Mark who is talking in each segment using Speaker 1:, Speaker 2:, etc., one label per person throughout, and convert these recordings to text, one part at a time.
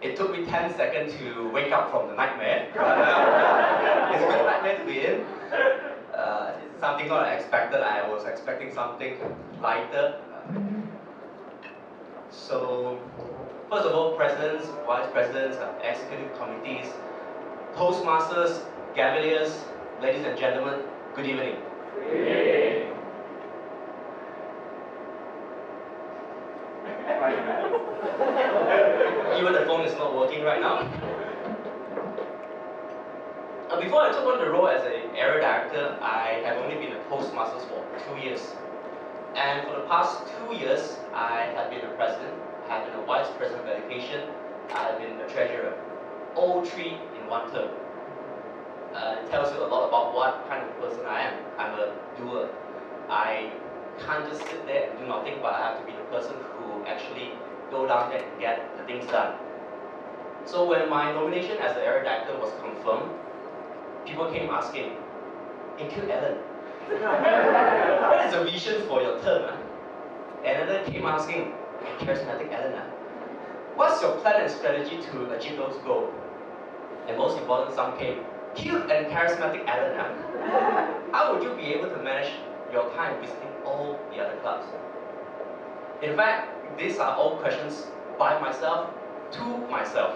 Speaker 1: It took me 10 seconds to wake up from the nightmare. It's a good nightmare to be in. It's something not expected. I was expecting something lighter. So, first of all, presidents, vice presidents, executive committees, Toastmasters, Gaveliers, ladies and gentlemen, good evening.
Speaker 2: Good evening.
Speaker 1: Even the phone is not working right now. Before I took on the role as an area director, I have only been a Toastmasters for 2 years. And for the past 2 years, I have been a president, I have been a vice president of education, I have been a treasurer. All three in one term. It tells you a lot about what kind of person I am. I'm a doer. I can't just sit there and do nothing, but I have to be the person who actually go down there and get the things done. So when my nomination as the area director was confirmed, people came asking, "Hey, Alan, what is the vision for your term?" Another came asking, "Hey, charismatic Alan, what's your plan and strategy to achieve those goals?" And most important, some came, "Cute and charismatic Alan, how would you be able to manage your time visiting all the other clubs?" In fact, these are all questions by myself to myself.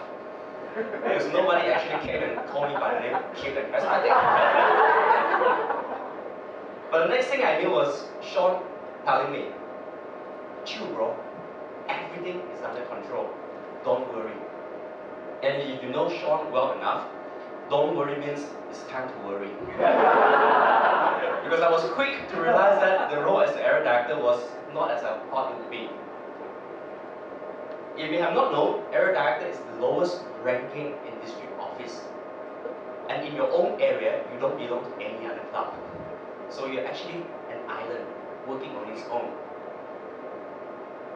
Speaker 1: Because nobody actually came and called me by the name cute and charismatic. But the next thing I knew was Sean telling me, "Chill, bro. Everything is under control. Don't worry." And if you know Sean well enough, don't worry means it's time to worry. Because I was quick to realize that the role as the area director was not as I thought it would be. If you have not known, area director is the lowest ranking in district office. And in your own area, you don't belong to any other club. So you're actually an island working on its own.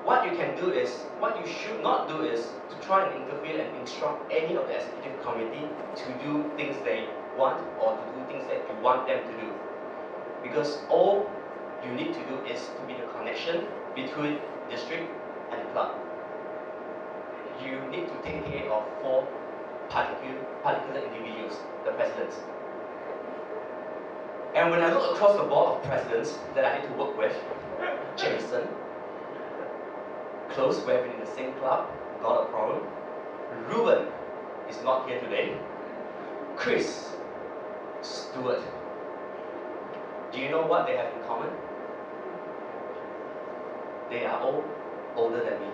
Speaker 1: What you can do is, what you should not do is to try and interfere and instruct any of the executive committee to do things they want or to do things that you want them to do. Because all you need to do is to be the connection between district and the club. You need to take care of 4 particular individuals, the presidents. And when I look across the board of presidents that I need to work with, Jason, close, we have been in the same club, not a problem. Ruben is not here today. Chris, Stuart. Do you know what they have in common? They are all older than me.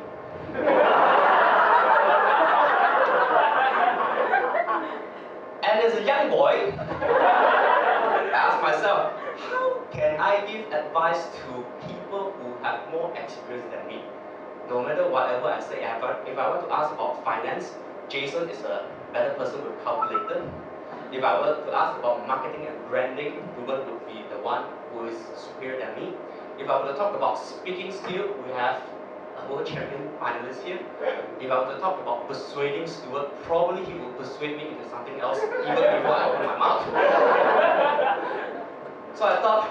Speaker 1: And as a young boy, I asked myself, how can I give advice to people who have more experience than me? No matter whatever I say, if I want to ask about finance, Jason is a better person with calculator. If I were to ask about marketing and branding, Ruben would be the one who is superior than me. If I were to talk about speaking skill, we have a world champion finalist here. If I were to talk about persuading Stuart, probably he will persuade me into something else even before I open my mouth. So I thought,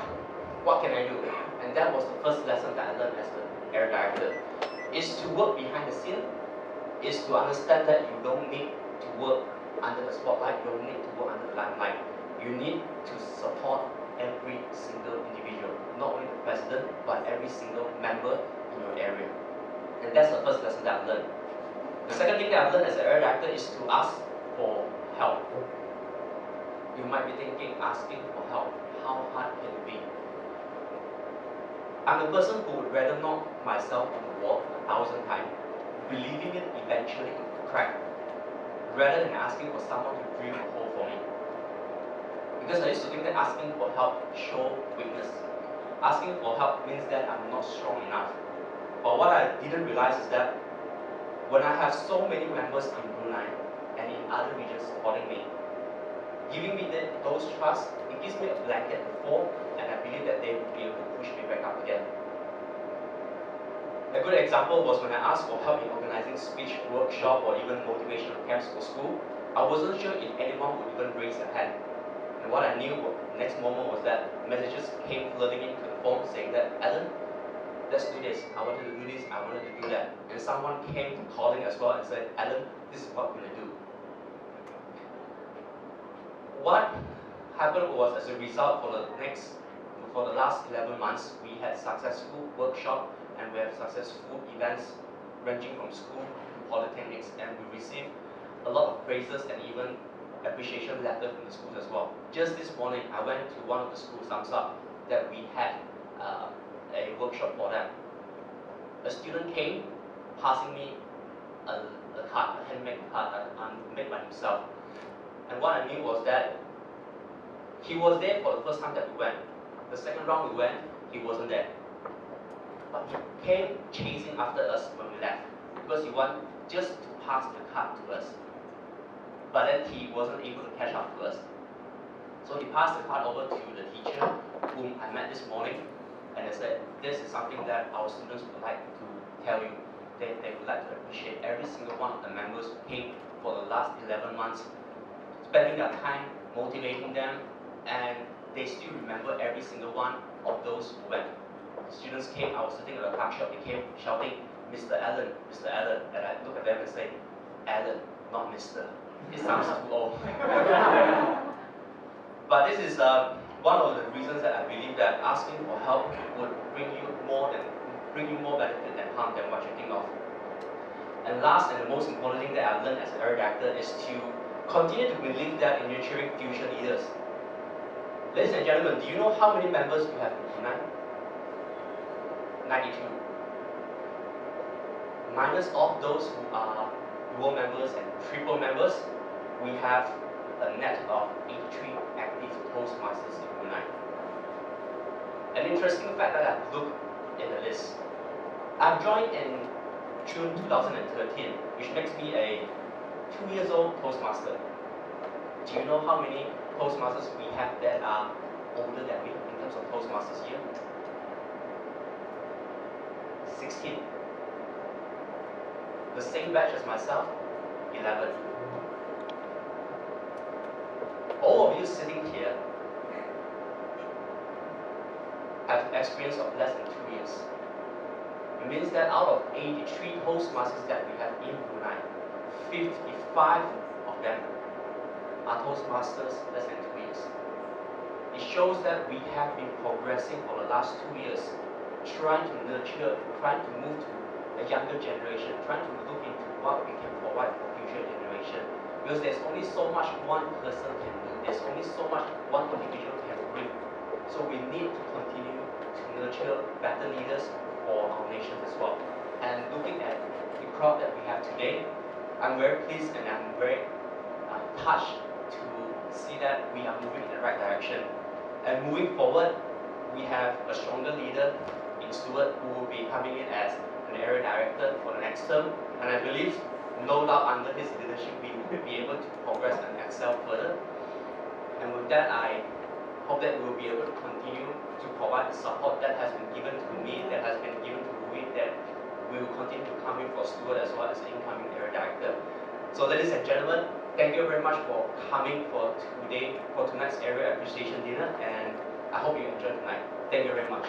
Speaker 1: what can I do? And that was the first lesson that I learned as the area director. Is to work behind the scene, is to understand that you don't need to work under the spotlight, you don't need to work under the limelight. You need to support every single individual, not only the president, but every single member in your area. And that's the first lesson that I've learned. The second thing that I've learned as an area director is to ask for help. You might be thinking, asking for help, how hard can it be? I'm the person who would rather knock myself on the wall 1,000 times, believing it eventually will crack, rather than asking for someone to drill a hole for me. Because I used to think that asking for help shows weakness. Asking for help means that I'm not strong enough. But what I didn't realize is that when I have so many members in Brunei and in other regions supporting me, giving me those trust, it gives me a blanket to fall, and I believe that they will be able to push me back up again. A good example was when I asked for help in organizing speech workshop or even motivational camps for school. I wasn't sure if anyone would even raise their hand. And what I knew the next moment was that messages came flooding into the phone saying that, "Alan, let's do this. I wanted to do this, I wanted to do that. And someone came calling as well and said, Alan, this is what we're going to do. What happened was, as a result, for the last 11 months, we had successful workshop and we have successful events ranging from school to polytechnics, and we received a lot of praises and even appreciation letter from the schools as well. Just this morning, I went to one of the schools, thumbs up, that we had a workshop for them. A student came, passing me a card, a handmade card that made by himself. And what I knew was that he was there for the first time that we went. The second round we went, he wasn't there. But he came chasing after us when we left, because he wanted just to pass the card to us. But then he wasn't able to catch up to us. So he passed the card over to the teacher, whom I met this morning, and I said, this is something that our students would like to tell you. They would like to appreciate every single one of the members who came for the last 11 months, spending their time motivating them, and they still remember every single one of those who went. Students came, I was sitting at the card shop, they came shouting, Mr. Allen, Mr. Allen, and I look at them and say, Allen, not Mr. It sounds too old. But this is one of the reasons that I believe that asking for help would bring you more benefit than harm than what you think of. And last and the most important thing that I've learned as an area director is to continue to believe that in nurturing future leaders. Ladies and gentlemen, do you know how many members we have in Brunei? 92. Minus off those who are dual members and triple members, we have a net of 83 active Toastmasters in Brunei. An interesting fact that I've looked in the list. I've joined in June 2013, which makes me a 2-year-old Toastmaster. Do you know how many Toastmasters we have that are older than me in terms of Toastmasters year? 16. The same batch as myself, 11. All of you sitting here have experience of less than 2 years. It means that out of 83 Toastmasters that we have in Brunei, 55 of them are Toastmasters less than 2 years. It shows that we have been progressing for the last 2 years, trying to nurture, trying to move to a younger generation, trying to look into what we can provide for future generation. Because there's only so much one person can do, there's only so much one individual can bring. So we need to continue to nurture better leaders for our nation as well. And looking at the crowd that we have today, I'm very pleased and I'm very touched to see that we are moving in the right direction. And moving forward, we have a stronger leader in Stuart who will be coming in as an area director for the next term. And I believe, no doubt under his leadership, we will be able to progress and excel further. And with that, I hope that we will be able to continue to provide the support that has been given to me, that has been given to Louis, that we will continue to come in for Stuart as well as the incoming area director. So ladies and gentlemen, thank you very much for coming for tonight's area appreciation dinner, and I hope you enjoyed tonight. Thank you very much.